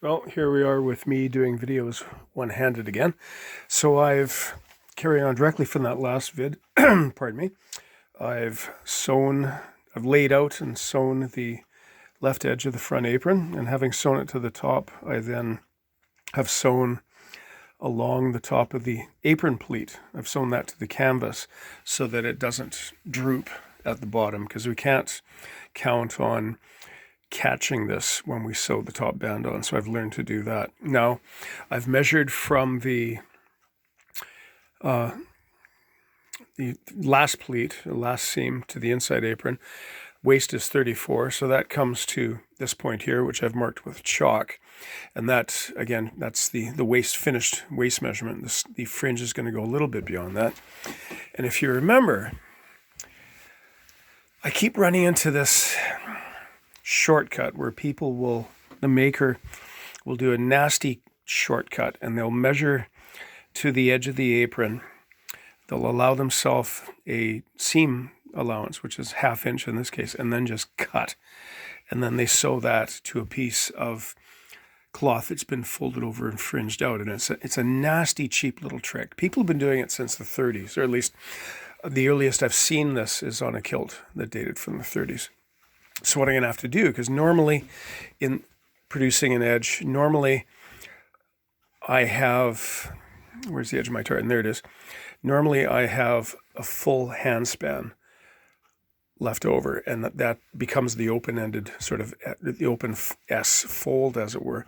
Well, here we are with me doing videos one-handed again. So I've, carrying on directly from that last vid, pardon me, I've laid out and sewn the left edge of the front apron, and having sewn it to the top, I then have sewn along the top of the apron pleat. I've sewn that to the canvas so that it doesn't droop at the bottom, because we can't count on catching this when we sew the top band on. So I've learned to do that. Now, I've measured from the last pleat, the last seam to the inside apron. Waist is 34, so that comes to this point here, which I've marked with chalk. And that, again, that's the waist, finished waist measurement. The fringe is going to go a little bit beyond that. And if you remember, I keep running into this shortcut where the maker will do a nasty shortcut, and they'll measure to the edge of the apron. They'll allow themselves a seam allowance, which is 1/2 inch in this case, and then just cut. And then they sew that to a piece of cloth that's been folded over and fringed out. And it's a nasty, cheap little trick. People have been doing it since the 30s, or at least the earliest I've seen this is on a kilt that dated from the 30s. So what I'm going to have to do, because normally in producing an edge, normally I have, where's the edge of my tartan? There it is. Normally I have a full handspan left over, and that becomes the open-ended, sort of the open S fold, as it were.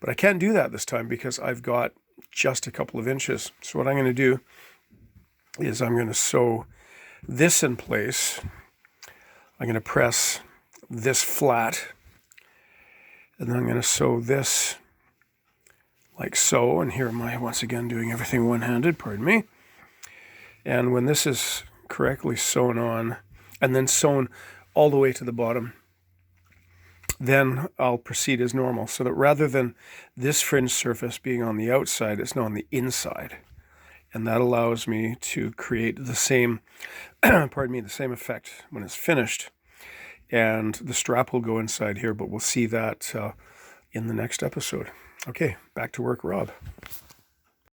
But I can't do that this time because I've got just a couple of inches. So what I'm going to do is I'm going to sew this in place. I'm going to press this flat, and then I'm going to sew this like so. And here am I once again doing everything one-handed, pardon me. And when this is correctly sewn on and then sewn all the way to the bottom, then I'll proceed as normal, so that rather than this fringe surface being on the outside, it's now on the inside. And that allows me to create the same, pardon me, the same effect when it's finished. And the strap will go inside here, but we'll see that in the next episode. Okay, back to work, Rob.